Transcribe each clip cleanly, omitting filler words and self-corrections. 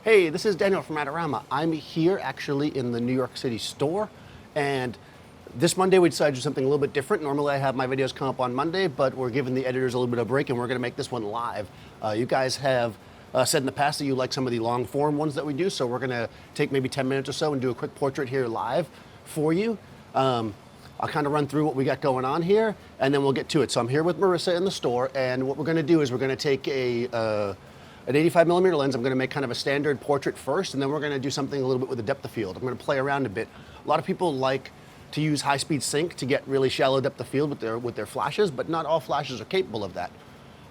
Hey, this is Daniel from Adorama. I'm here actually in the New York City store, and this Monday we decided to do something a little bit different. Normally I have my videos come up on Monday, but we're giving the editors a little bit of a break and we're gonna make this one live. You guys have said in the past that you like some of the long form ones that we do, so we're gonna take maybe 10 minutes or so and do a quick portrait here live for you. I'll kind of run through what we got going on here, and then we'll get to it. So I'm here with Marissa in the store, and what we're gonna do is we're gonna take an 85mm lens. I'm gonna make kind of a standard portrait first, and then we're gonna do something a little bit with the depth of field. I'm gonna play around a bit. A lot of people like to use high-speed sync to get really shallow depth of field with their flashes, but not all flashes are capable of that.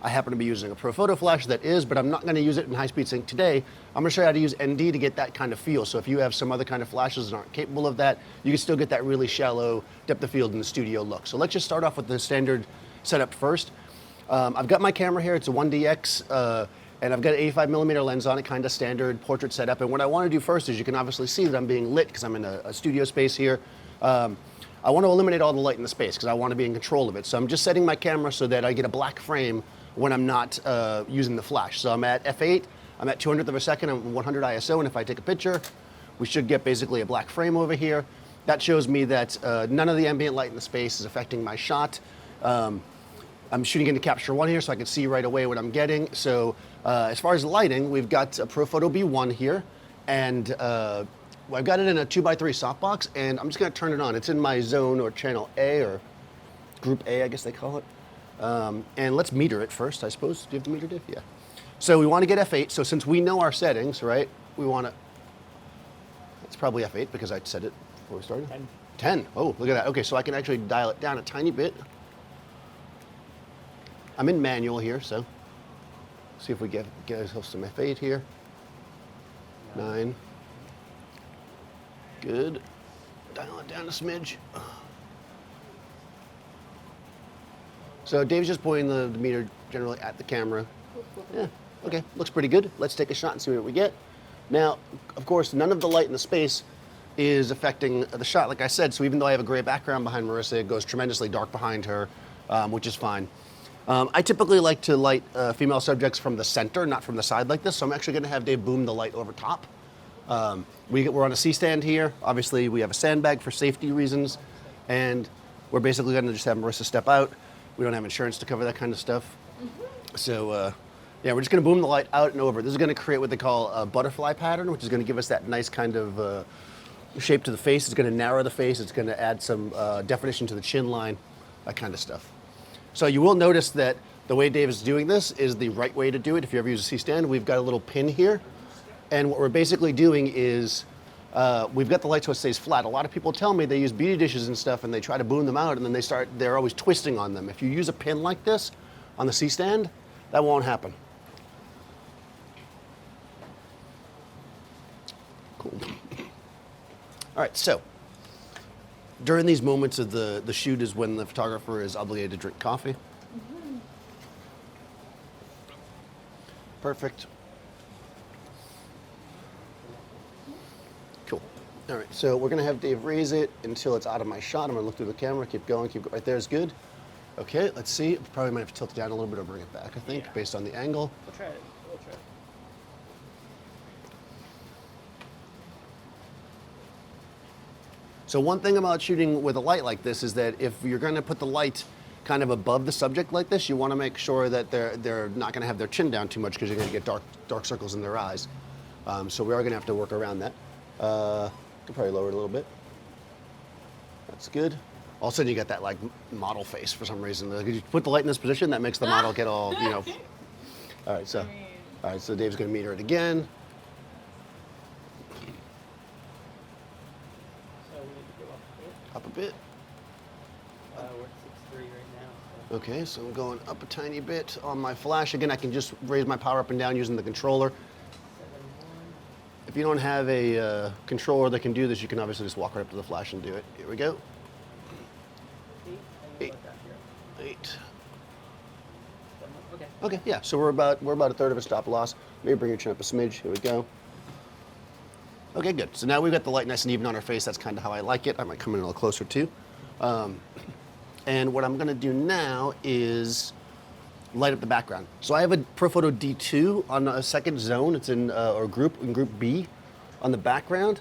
I happen to be using a Profoto flash that is, but I'm not gonna use it in high-speed sync today. I'm gonna show you how to use ND to get that kind of feel. So if you have some other kind of flashes that aren't capable of that, you can still get that really shallow depth of field in the studio look. So let's just start off with the standard setup first. I've got my camera here, it's a 1DX, and I've got an 85mm lens on it, kind of standard portrait setup. And what I wanna do first is you can obviously see that I'm being lit because I'm in a studio space here. I want to eliminate all the light in the space because I want to be in control of it. So I'm just setting my camera so that I get a black frame when I'm not using the flash. So I'm at f8, I'm at 200th of a second, I'm 100 ISO, and if I take a picture, we should get basically a black frame over here. That shows me that none of the ambient light in the space is affecting my shot. I'm shooting into capture one here so I can see right away what I'm getting. So as far as lighting, we've got a Profoto B1 here, and I've got it in a 2x3 softbox, and I'm just gonna turn it on. It's in my zone or channel A, or group A, I guess they call it. And let's meter it first, I suppose. Do you have the meter, Dave? Yeah. So we wanna get f8, so since we know our settings, right, we wanna, it's probably f8 because I said it before we started. 10. 10, oh, look at that. Okay, so I can actually dial it down a tiny bit. I'm in manual here, so see if we get ourselves some f8 here. 9. Good. Dial it down a smidge. So Dave's just pointing the meter generally at the camera. Yeah, okay, looks pretty good. Let's take a shot and see what we get. Now, of course, none of the light in the space is affecting the shot, like I said, so even though I have a gray background behind Marissa, it goes tremendously dark behind her, which is fine. I typically like to light female subjects from the center, not from the side like this, so I'm actually gonna have Dave boom the light over top. We're on a C-stand here. Obviously, we have a sandbag for safety reasons, and we're basically gonna just have Marissa step out. We don't have insurance to cover that kind of stuff. So, yeah, we're just gonna boom the light out and over. This is gonna create what they call a butterfly pattern, which is gonna give us that nice kind of shape to the face. It's gonna narrow the face. It's gonna add some definition to the chin line, that kind of stuff. So you will notice that the way Dave is doing this is the right way to do it. If you ever use a C-stand, we've got a little pin here. And what we're basically doing is, we've got the light so it stays flat. A lot of people tell me they use beauty dishes and stuff and they try to boom them out and then they're always twisting on them. If you use a pin like this on the C-stand, that won't happen. Cool. All right, so during these moments of the shoot is when the photographer is obligated to drink coffee. Perfect. Cool. All right, so we're gonna have Dave raise it until it's out of my shot. I'm gonna look through the camera, keep going, right there is good. Okay, let's see. Probably might have to tilt it down a little bit or bring it back, I think, based on the angle. We'll try it. We'll try it. So one thing about shooting with a light like this is that if you're gonna put the light kind of above the subject like this, you wanna make sure that they're not gonna have their chin down too much because you're gonna get dark circles in their eyes. So we are gonna have to work around that. Could probably lower it a little bit. That's good. All of a sudden you got that like model face for some reason. You put the light in this position, that makes the model get all, you know. All right, so Dave's gonna meter it again. So we need to go up Up a bit. a bit. We're at 6.3 right now. So. Okay, so I'm going up a tiny bit on my flash. Again, I can just raise my power up and down using the controller. 7.1. If you don't have a controller that can do this, you can obviously just walk right up to the flash and do it. Here we go. 8. 8. Okay. Okay, yeah, so we're about a third of a stop loss. Maybe bring your chin up a smidge. Here we go. Okay, good. So now we've got the light nice and even on our face. That's kind of how I like it. I might come in a little closer too. And what I'm gonna do now is light up the background. So I have a Profoto D2 on a second zone. It's in group B on the background.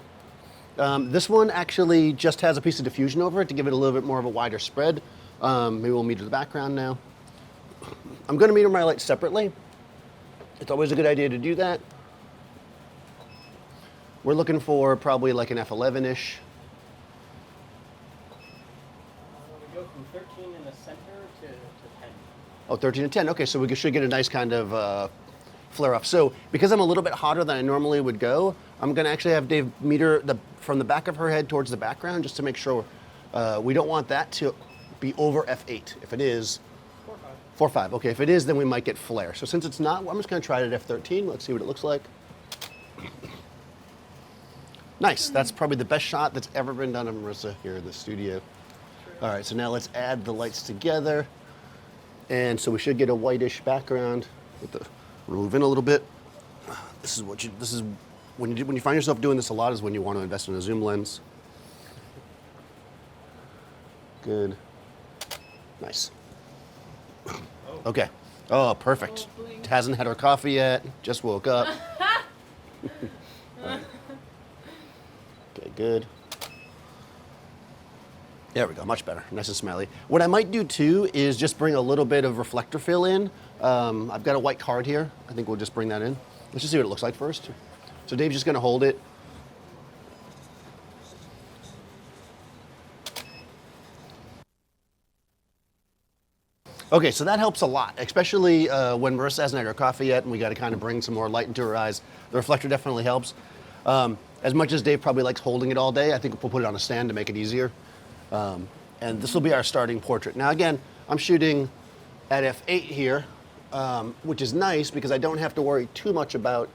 This one actually just has a piece of diffusion over it to give it a little bit more of a wider spread. Maybe we'll meter the background now. I'm going to meter my light separately. It's always a good idea to do that. We're looking for probably like an f11-ish. We go from 13 in the center to 10. Oh, 13 to 10. Okay, so we should get a nice kind of flare off. So because I'm a little bit hotter than I normally would go, I'm going to actually have Dave meter from the back of her head towards the background just to make sure we don't want that to be over f8. If it is, 4, 4.5. Okay, if it is, then we might get flare. So since it's not, I'm just going to try it at f13. Let's see what it looks like. Nice. That's probably the best shot that's ever been done of Marissa here in the studio. All right, so now let's add the lights together. And so we should get a whitish background. Remove in a little bit. This is when you find yourself doing this a lot is when you want to invest in a zoom lens. Good. Nice. Okay. Oh, perfect. Hasn't had her coffee yet. Just woke up. Right. Okay, good. There we go, much better, nice and smelly. What I might do too is just bring a little bit of reflector fill in. I've got a white card here. I think we'll just bring that in. Let's just see what it looks like first. So Dave's just gonna hold it. Okay, so that helps a lot, especially when Marissa hasn't had her coffee yet and we gotta kind of bring some more light into her eyes. The reflector definitely helps. As much as Dave probably likes holding it all day, I think we'll put it on a stand to make it easier. And this will be our starting portrait. Now again, I'm shooting at f8 here, which is nice because I don't have to worry too much about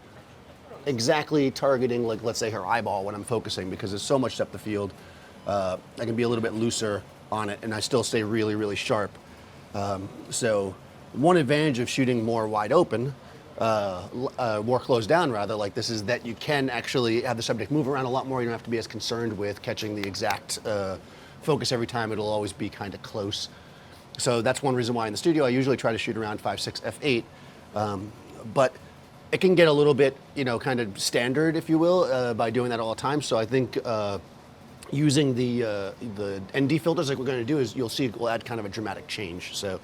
exactly targeting, like let's say her eyeball when I'm focusing, because there's so much depth of field. I can be a little bit looser on it and I still stay really, really sharp. So one advantage of shooting more wide open, more closed down rather, like this, is that you can actually have the subject move around a lot more. You don't have to be as concerned with catching the exact focus every time. It'll always be kind of close. So that's one reason why in the studio I usually try to shoot around 5.6 f8, but it can get a little bit, kind of standard, if you will, by doing that all the time. So I think using the ND filters like we're going to do is, you'll see it will add kind of a dramatic change. So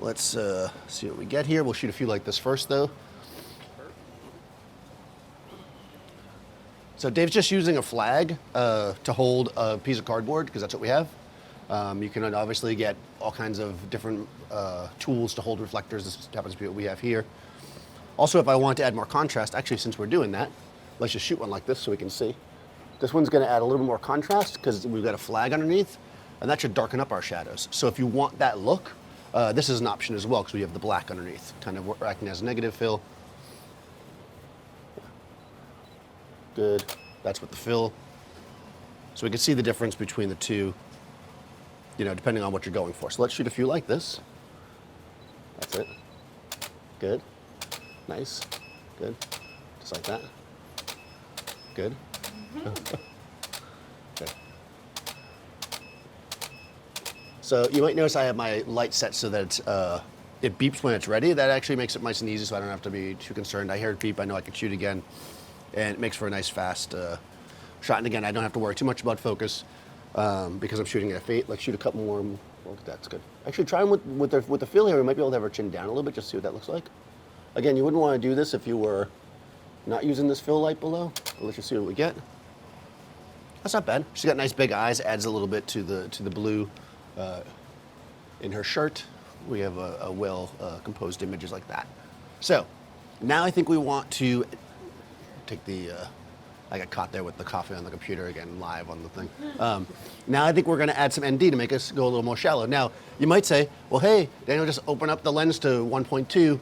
let's see what we get here. We'll shoot a few like this first though. So Dave's just using a flag to hold a piece of cardboard because that's what we have. You can obviously get all kinds of different tools to hold reflectors. This happens to be what we have here. Also, if I want to add more contrast, actually since we're doing that, let's just shoot one like this so we can see. This one's going to add a little bit more contrast because we've got a flag underneath, and that should darken up our shadows. So if you want that look, this is an option as well because we have the black underneath, kind of acting as negative fill. Good, that's with the fill. So we can see the difference between the two, depending on what you're going for. So let's shoot a few like this. That's it. Good, nice, good, just like that. Good. Okay. So you might notice I have my light set so that it beeps when it's ready. That actually makes it nice and easy so I don't have to be too concerned. I hear it beep, I know I can shoot again. And it makes for a nice fast shot. And again, I don't have to worry too much about focus because I'm shooting at f8. Let's shoot a couple more. Well, that's good. Actually, try them with the fill here. We might be able to have her chin down a little bit, just see what that looks like. Again, you wouldn't want to do this if you were not using this fill light below. But let's just see what we get. That's not bad. She's got nice big eyes. Adds a little bit to the blue in her shirt. We have a well composed images like that. So now I think we want to take the, I got caught there with the coffee on the computer again, live on the thing. Now I think we're gonna add some ND to make us go a little more shallow. Now, you might say, well, hey, Daniel, just open up the lens to 1.2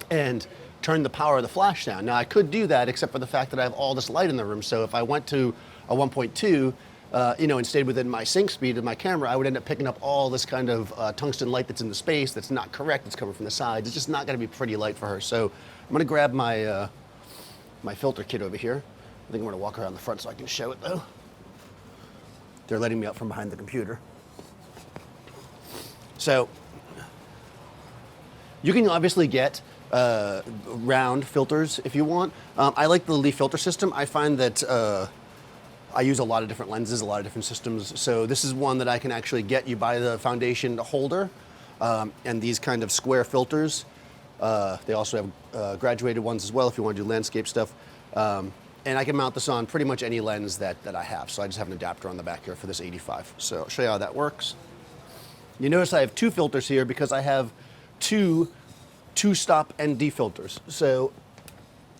and turn the power of the flash down. Now I could do that except for the fact that I have all this light in the room. So if I went to a 1.2, and stayed within my sync speed of my camera, I would end up picking up all this kind of tungsten light that's in the space that's not correct, that's coming from the sides. It's just not gonna be pretty light for her. So I'm gonna grab my, my filter kit over here. I think I'm gonna walk around the front so I can show it though. They're letting me out from behind the computer. So You can obviously get round filters if you want. I like the leaf filter system. I find that I use a lot of different lenses, a lot of different systems. So this is one that I can actually get. You buy the foundation holder and these kind of square filters. They also have graduated ones as well if you want to do landscape stuff. And I can mount this on pretty much any lens that I have. So I just have an adapter on the back here for this 85. So I'll show you how that works. You notice I have two filters here because I have two stop ND filters. So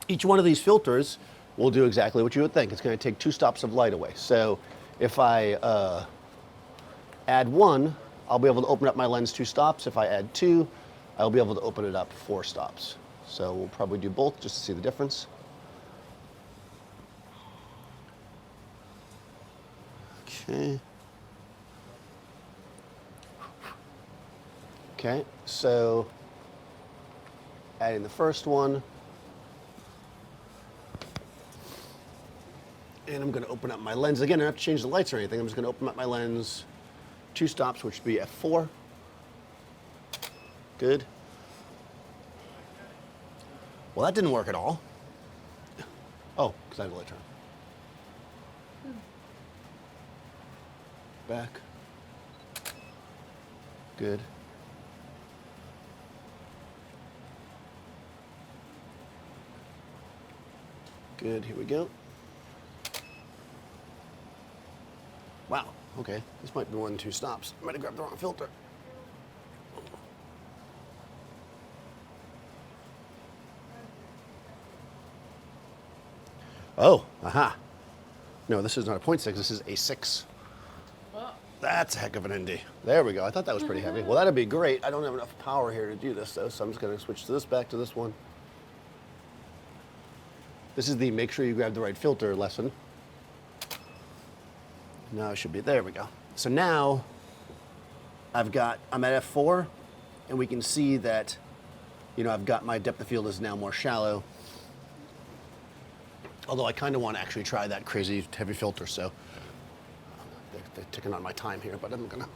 each one of these filters will do exactly what you would think. It's going to take 2 stops of light away. So if I add 1, I'll be able to open up my lens 2 stops. If I add 2, I'll be able to open it up 4 stops. So we'll probably do both just to see the difference. Okay. Okay, so adding the first one. And I'm going to open up my lens. Again, I don't have to change the lights or anything. I'm just going to open up my lens 2 stops, which would be f4. Good. Well, that didn't work at all. Oh, because I have the light turn. Back. Good. Good, here we go. Wow, okay, this might be more than 2 stops. I might have grabbed the wrong filter. Oh, aha. No, this is not a 0.6, this is a 6. That's a heck of an ND. There we go, I thought that was pretty heavy. Well, that'd be great. I don't have enough power here to do this though, so I'm just gonna switch to this, back to this one. This is the make sure you grab the right filter lesson. Now it should be, there we go. So now I'm at f4 and we can see that, you know, I've got my depth of field is now more shallow. Although I kind of want to actually try that crazy heavy filter, so they're ticking on my time here, but I'm gonna.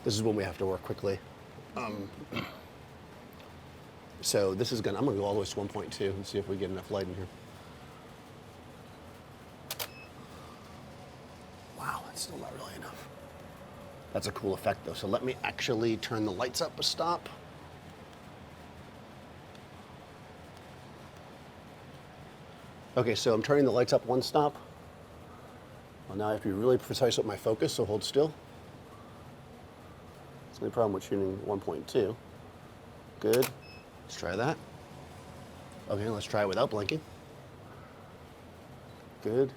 This is when we have to work quickly. So this is I'm gonna go all the way to 1.2 and see if we get enough light in here. Wow, that's still not really enough. That's a cool effect though. So let me actually turn the lights up a stop. Okay, so I'm turning the lights up 1 stop. Well, now I have to be really precise with my focus, so hold still. That's the only problem with shooting 1.2. Good. Let's try that. Okay, let's try it without blinking. Good.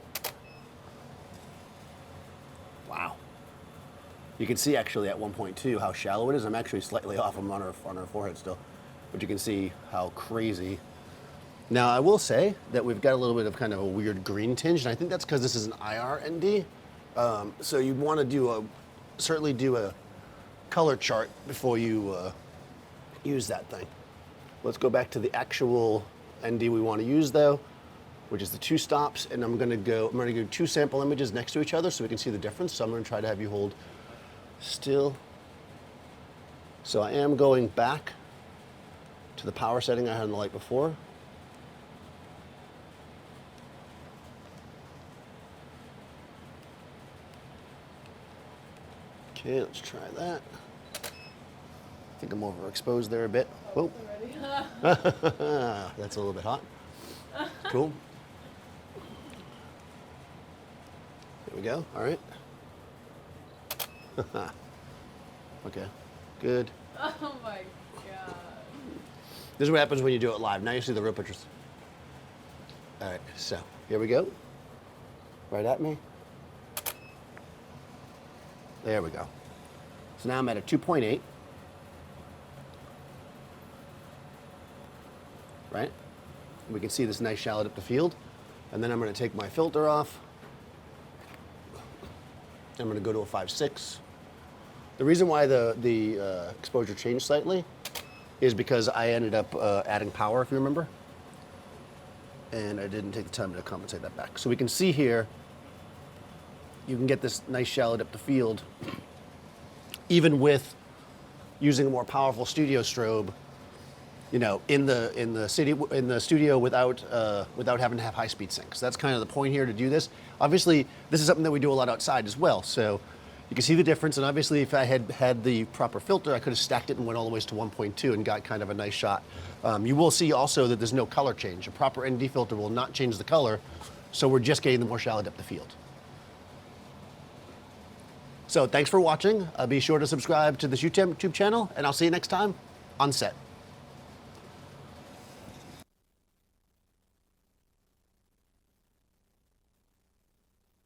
Wow. You can see actually at 1.2 how shallow it is. I'm actually slightly off. I'm on her forehead still. But you can see how crazy. Now, I will say that we've got a little bit of kind of a weird green tinge, and I think that's because this is an IR ND. So you'd want to certainly do a color chart before you use that thing. Let's go back to the actual ND we want to use though, which is the 2 stops, and I'm going to go 2 sample images next to each other so we can see the difference. So I'm going to try to have you hold still. So I am going back to the power setting I had on the light before. Okay, let's try that. I think I'm overexposed there a bit. Whoa. That's a little bit hot. Cool. There we go. All right. Okay. Good. Oh my god. This is what happens when you do it live. Now you see the real pictures. All right. So here we go. Right at me. There we go. So now I'm at a 2.8. Right? We can see this nice shallow depth of field. And then I'm going to take my filter off. I'm going to go to a 5.6. The reason why the exposure changed slightly is because I ended up adding power, if you remember. And I didn't take the time to compensate that back. So we can see here, you can get this nice shallow depth of field even with using a more powerful studio strobe, you know, in the studio without having to have high-speed sync. So that's kind of the point here to do this. Obviously, this is something that we do a lot outside as well. So you can see the difference. And obviously, if I had had the proper filter, I could have stacked it and went all the way to 1.2 and got kind of a nice shot. You will see also that there's no color change. A proper ND filter will not change the color. So we're just getting the more shallow depth of field. So thanks for watching. Be sure to subscribe to this YouTube channel, and I'll see you next time on set.